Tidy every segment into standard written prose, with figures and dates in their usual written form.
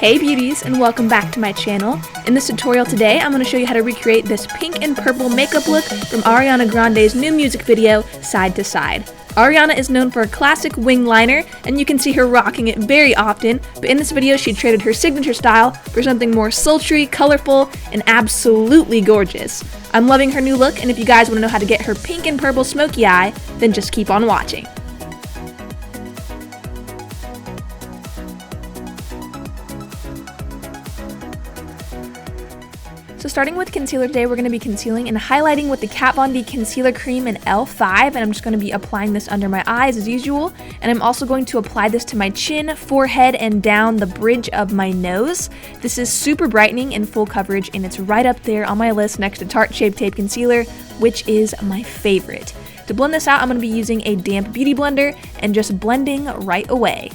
Hey beauties, and welcome back to my channel. In this tutorial today, I'm going to show you how to recreate this pink and purple makeup look from Ariana Grande's new music video, Side to Side. Ariana is known for a classic wing liner, and you can see her rocking it very often, but in this video she traded her signature style for something more sultry, colorful, and absolutely gorgeous. I'm loving her new look, and if you guys want to know how to get her pink and purple smoky eye, then just keep on watching. So starting with concealer today, we're going to be concealing and highlighting with the Kat Von D Concealer Cream in L5, and I'm just going to be applying this under my eyes as usual, and I'm also going to apply this to my chin, forehead, and down the bridge of my nose. This is super brightening and full coverage, and it's right up there on my list next to Tarte Shape Tape Concealer, which is my favorite. To blend this out, I'm going to be using a damp beauty blender and just blending right away.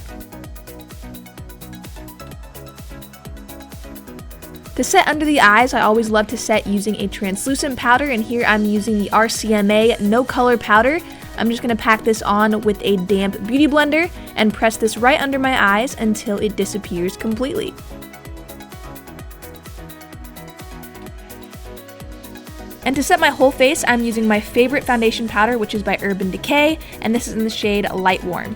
To set under the eyes, I always love to set using a translucent powder, and here I'm using the RCMA No Color Powder. I'm just going to pack this on with a damp beauty blender and press this right under my eyes until it disappears completely. And to set my whole face, I'm using my favorite foundation powder, which is by Urban Decay, and this is in the shade Light Warm.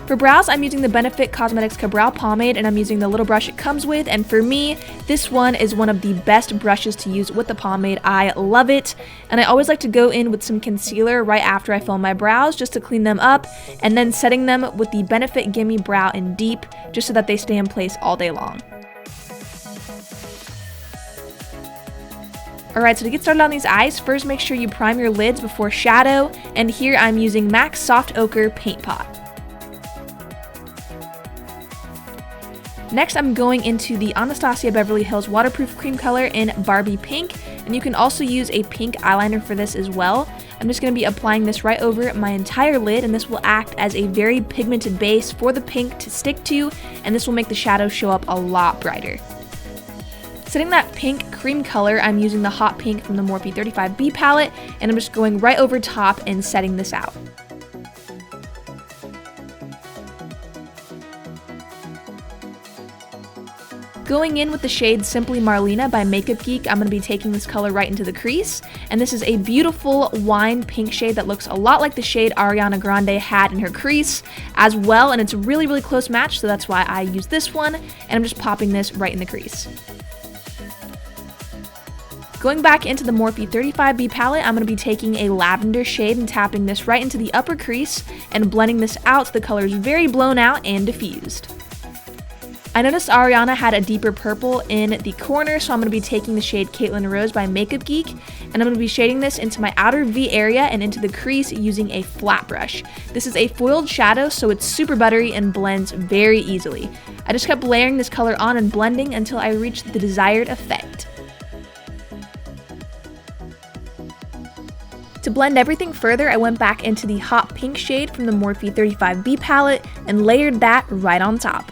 For brows, I'm using the Benefit Cosmetics Kabrow pomade, and I'm using the little brush it comes with, and for me, this one is one of the best brushes to use with the pomade. I love it, and I always like to go in with some concealer right after I fill my brows just to clean them up, and then setting them with the Benefit Gimme Brow in Deep just so that they stay in place all day long. Alright, so to get started on these eyes, first make sure you prime your lids before shadow, and here I'm using MAC Soft Ochre Paint Pot. Next, I'm going into the Anastasia Beverly Hills Waterproof Cream Color in Barbie Pink, and you can also use a pink eyeliner for this as well. I'm just going to be applying this right over my entire lid, and this will act as a very pigmented base for the pink to stick to, and this will make the shadow show up a lot brighter. Setting that pink cream color, I'm using the Hot Pink from the Morphe 35B palette, and I'm just going right over top and setting this out. Going in with the shade Simply Marlena by Makeup Geek, I'm going to be taking this color right into the crease, and this is a beautiful wine pink shade that looks a lot like the shade Ariana Grande had in her crease as well, and it's a really close match, so that's why I use this one, and I'm just popping this right in the crease. Going back into the Morphe 35B palette, I'm going to be taking a lavender shade and tapping this right into the upper crease and blending this out so the color is very blown out and diffused. I noticed Ariana had a deeper purple in the corner, so I'm going to be taking the shade Caitlin Rose by Makeup Geek, and I'm going to be shading this into my outer V area and into the crease using a flat brush. This is a foiled shadow, so it's super buttery and blends very easily. I just kept layering this color on and blending until I reached the desired effect. To blend everything further, I went back into the hot pink shade from the Morphe 35B palette and layered that right on top.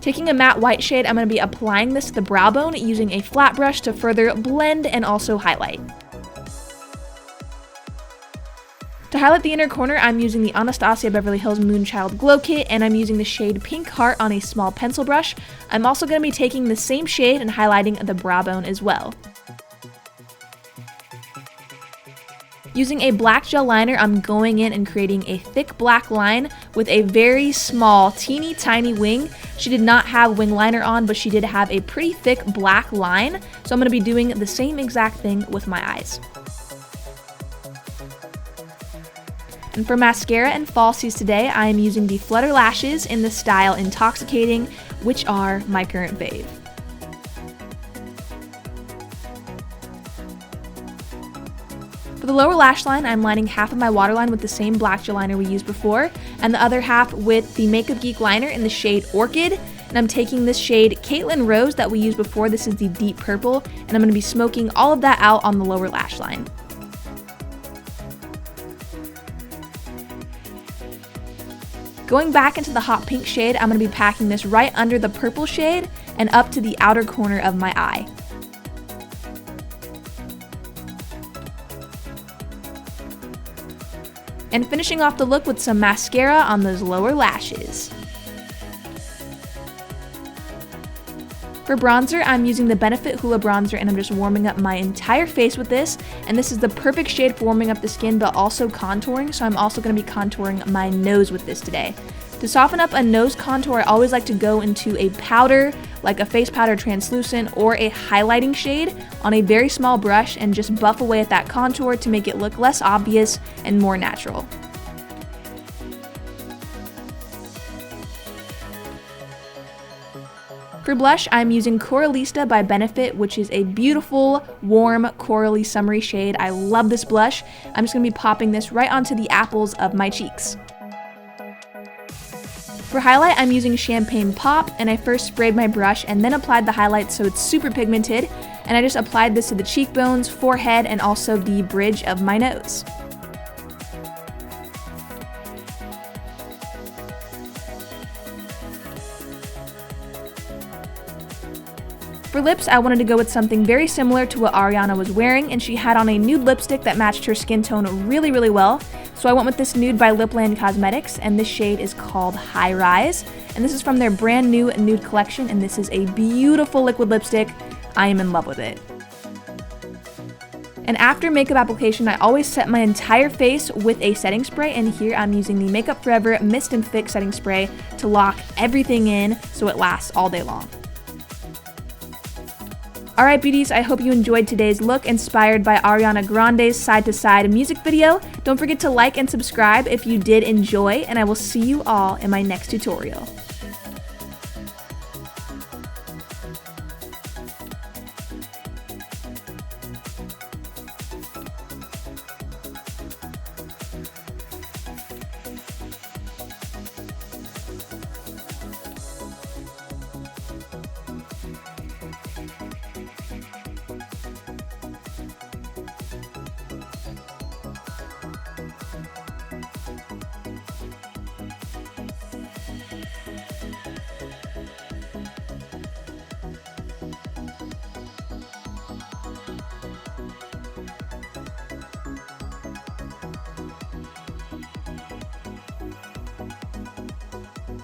Taking a matte white shade, I'm going to be applying this to the brow bone using a flat brush to further blend and also highlight. To highlight the inner corner, I'm using the Anastasia Beverly Hills Moonchild Glow Kit, and I'm using the shade Pink Heart on a small pencil brush. I'm also going to be taking the same shade and highlighting the brow bone as well. Using a black gel liner, I'm going in and creating a thick black line with a very small, teeny tiny wing. She did not have wing liner on, but she did have a pretty thick black line, so I'm going to be doing the same exact thing with my eyes. And for mascara and falsies today, I am using the Flutter lashes in the style Intoxicating, which are my current fave. For the lower lash line, I'm lining half of my waterline with the same black gel liner we used before, and the other half with the Makeup Geek liner in the shade Orchid, and I'm taking this shade Caitlin Rose that we used before. This is the deep purple, and I'm going to be smoking all of that out on the lower lash line. Going back into the hot pink shade, I'm going to be packing this right under the purple shade and up to the outer corner of my eye. And finishing off the look with some mascara on those lower lashes. For bronzer, I'm using the Benefit Hoola bronzer and I'm just warming up my entire face with this. And this is the perfect shade for warming up the skin but also contouring, so I'm also going to be contouring my nose with this today. To soften up a nose contour, I always like to go into a powder, like a face powder translucent or a highlighting shade on a very small brush and just buff away at that contour to make it look less obvious and more natural. For blush, I'm using CORALita by Benefit, which is a beautiful, warm, corally, summery shade. I love this blush. I'm just going to be popping this right onto the apples of my cheeks. For highlight, I'm using Champagne Pop, and I first sprayed my brush and then applied the highlight so it's super pigmented, and I just applied this to the cheekbones, forehead, and also the bridge of my nose. For lips, I wanted to go with something very similar to what Ariana was wearing, and she had on a nude lipstick that matched her skin tone really, really well. So I went with this nude by LipLand Cosmetics, and this shade is called High Rise. And this is from their brand new nude collection, and this is a beautiful liquid lipstick. I am in love with it. And after makeup application, I always set my entire face with a setting spray, and here I'm using the Makeup Forever Mist and Fix setting spray to lock everything in so it lasts all day long. Alright beauties, I hope you enjoyed today's look inspired by Ariana Grande's Side to Side music video. Don't forget to like and subscribe if you did enjoy, and I will see you all in my next tutorial.